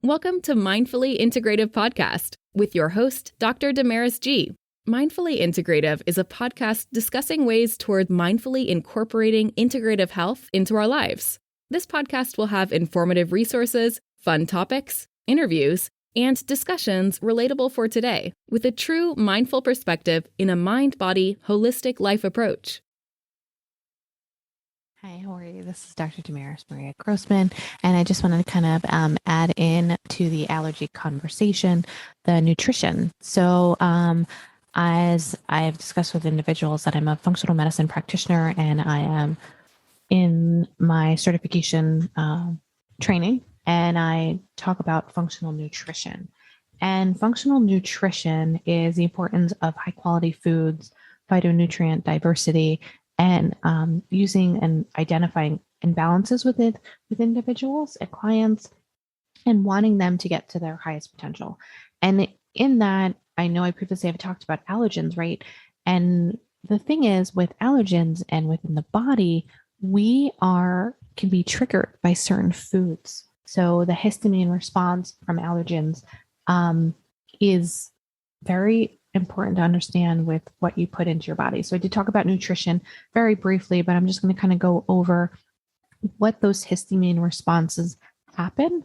Welcome to Mindfully Integrative Podcast with your host, Dr. Damaris G. Mindfully Integrative is a podcast discussing ways toward mindfully incorporating integrative health into our lives. This podcast will have informative resources, fun topics, interviews, and discussions relatable for today with a true mindful perspective in a mind-body, holistic life approach. Hi, how are you? This is Dr. Damaris Maria Grossman, and I just wanted to kind of add in to the allergy conversation, the nutrition. So as I've discussed with individuals that I'm a functional medicine practitioner and I am in my certification training, and I talk about functional nutrition. And functional nutrition is the importance of high quality foods, phytonutrient diversity, and using and identifying imbalances with individuals and clients and wanting them to get to their highest potential. And in that, I know I previously have talked about allergens, right? And the thing is with allergens and within the body, can be triggered by certain foods. So the histamine response from allergens is very important to understand with what you put into your body. So I did talk about nutrition very briefly, but I'm just going to kind of go over what those histamine responses happen,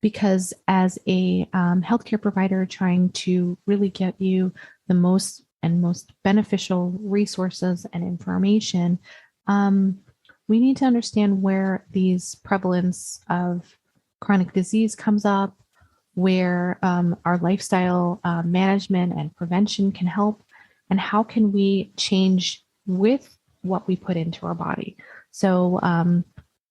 because as a healthcare provider trying to really get you the most beneficial resources and information, we need to understand where these prevalence of chronic disease comes up, where our lifestyle management and prevention can help, and how can we change with what we put into our body. So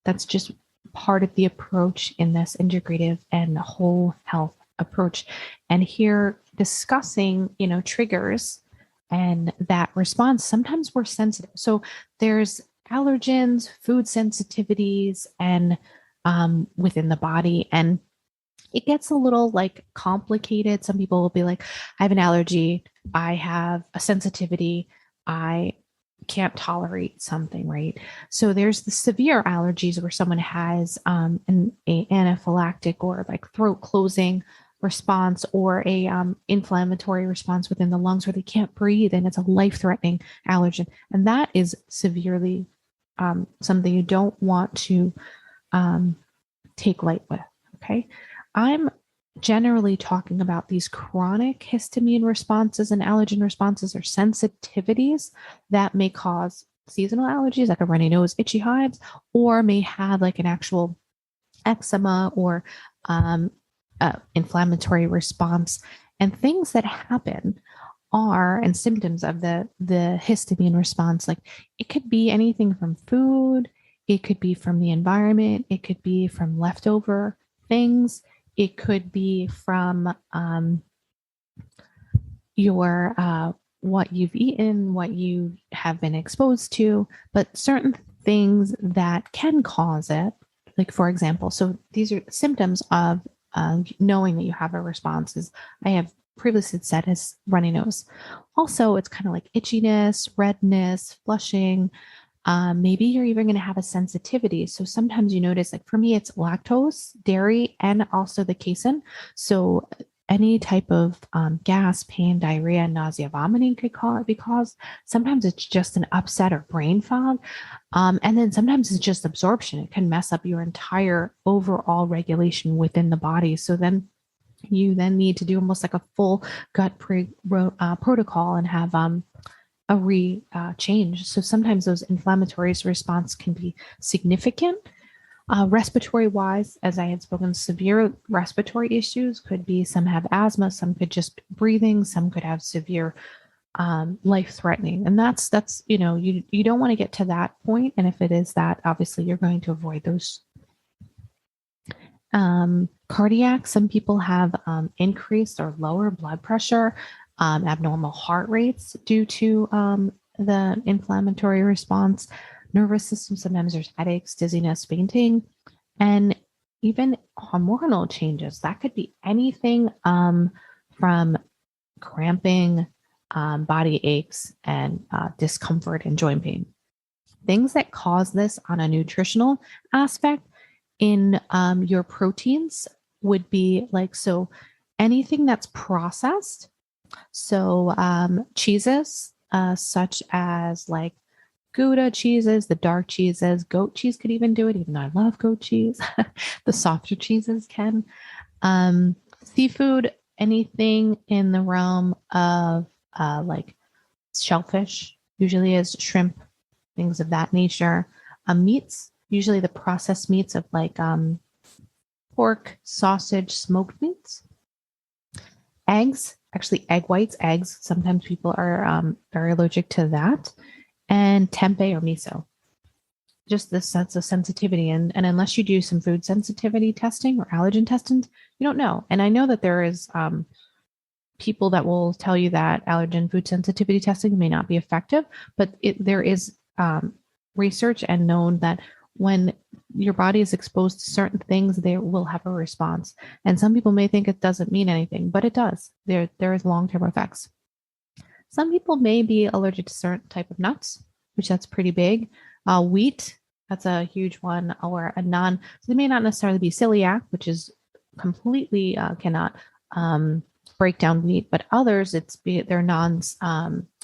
that's just part of the approach in this integrative and whole health approach. And here discussing, triggers and that response, sometimes we're sensitive. So there's allergens, food sensitivities, and within the body. And it gets a little complicated. Some people will be like, I have an allergy, I have a sensitivity, I can't tolerate something, right? So there's the severe allergies where someone has an anaphylactic or throat closing response, or a inflammatory response within the lungs where they can't breathe, and it's a life-threatening allergen. And that is severely something you don't want to take light with, okay? I'm generally talking about these chronic histamine responses and allergen responses or sensitivities that may cause seasonal allergies, like a runny nose, itchy hives, or may have an actual eczema or inflammatory response. And things that happen and symptoms of the histamine response, it could be anything from food, it could be from the environment, it could be from leftover things, it could be from your what you've eaten, what you have been exposed to, but certain things that can cause it, for example, so these are symptoms of knowing that you have a response, is I have previously said is runny nose. Also, it's kind of like itchiness, redness, flushing. Maybe you're even going to have a sensitivity. So sometimes you notice, for me, it's lactose, dairy, and also the casein. So any type of gas, pain, diarrhea, nausea, vomiting could be caused. Sometimes it's just an upset or brain fog. And then sometimes it's just absorption. It can mess up your entire overall regulation within the body. So then you need to do almost like a full gut protocol and have a change. So sometimes those inflammatory response can be significant. Respiratory wise, as I had spoken, severe respiratory issues could be, some have asthma, some could just be breathing, some could have severe life-threatening. And that's you don't want to get to that point. And if it is that, obviously you're going to avoid those. Cardiac, some people have increased or lower blood pressure, abnormal heart rates due to the inflammatory response. Nervous system, sometimes there's headaches, dizziness, fainting, and even hormonal changes. That could be anything from cramping, body aches, and discomfort and joint pain. Things that cause this on a nutritional aspect in your proteins, would be like, so anything that's processed. So cheeses, such as like Gouda cheeses, the dark cheeses, goat cheese could even do it, even though I love goat cheese. The softer cheeses can. Seafood, anything in the realm of like shellfish, usually is shrimp, things of that nature. Meats, usually the processed meats of like pork, sausage, smoked meats. Eggs, actually egg whites, eggs. Sometimes people are very allergic to that. And tempeh or miso. Just this sense of sensitivity. And unless you do some food sensitivity testing or allergen testing, you don't know. And I know that there is people that will tell you that allergen food sensitivity testing may not be effective, but there is research and known that when your body is exposed to certain things, they will have a response. And some people may think it doesn't mean anything, but it does. There is long-term effects. Some people may be allergic to certain type of nuts, which that's pretty big. Wheat, that's a huge one, or a so they may not necessarily be celiac, which is completely cannot break down wheat, but others, they're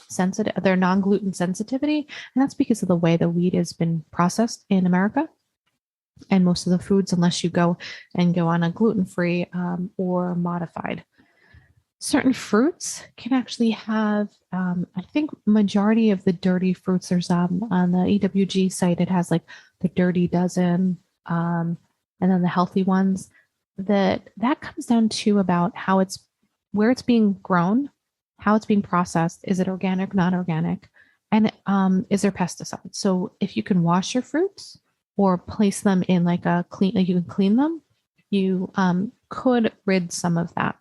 sensitive, they're non-gluten sensitivity, and that's because of the way the wheat has been processed in America. And most of the foods, unless you go on a gluten-free or modified. Certain fruits can actually have, I think majority of the dirty fruits, there's on the EWG site, it has like the dirty dozen, and then the healthy ones. That comes down to about where it's being grown, how it's being processed. Is it organic, not organic? And is there pesticides? So if you can wash your fruits or place them in like you can clean them, you could rid some of that.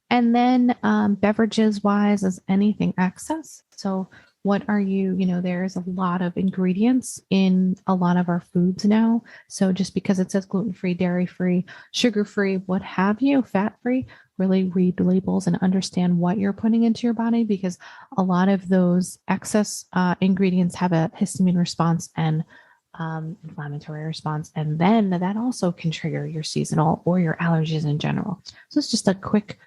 And then beverages wise, is anything excess. So what are there's a lot of ingredients in a lot of our foods now. So just because it says gluten-free, dairy-free, sugar-free, what have you, fat-free, really read the labels and understand what you're putting into your body, because a lot of those excess ingredients have a histamine response and inflammatory response. And then that also can trigger your seasonal or your allergies in general. So it's just a quick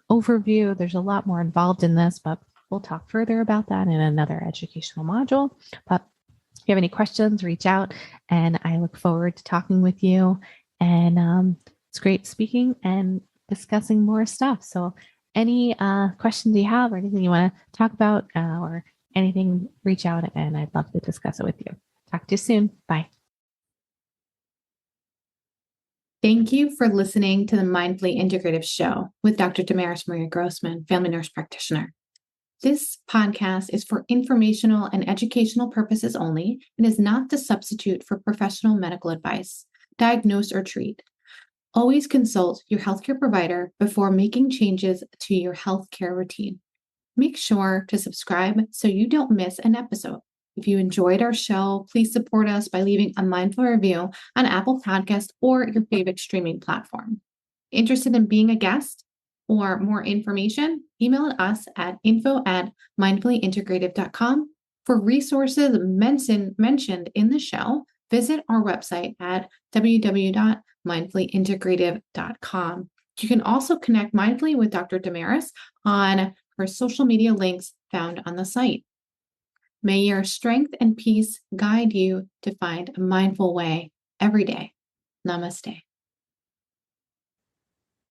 overview. There's a lot more involved in this, but we'll talk further about that in another educational module. But if you have any questions, reach out, and I look forward to talking with you. And it's great speaking and discussing more stuff. So any questions you have or anything you want to talk about or anything, reach out and I'd love to discuss it with you. Talk to you soon. Bye. Thank you for listening to the Mindfully Integrative Show with Dr. Damaris Maria Grossman, family nurse practitioner. This podcast is for informational and educational purposes only and is not the substitute for professional medical advice, diagnose, or treat. Always consult your healthcare provider before making changes to your healthcare routine. Make sure to subscribe so you don't miss an episode. If you enjoyed our show, please support us by leaving a mindful review on Apple Podcasts or your favorite streaming platform. Interested in being a guest or more information? Email us at info@mindfullyintegrative.com. For resources mentioned in the show, visit our website at www.mindfullyintegrative.com. You can also connect mindfully with Dr. Damaris on her social media links found on the site. May your strength and peace guide you to find a mindful way every day. Namaste.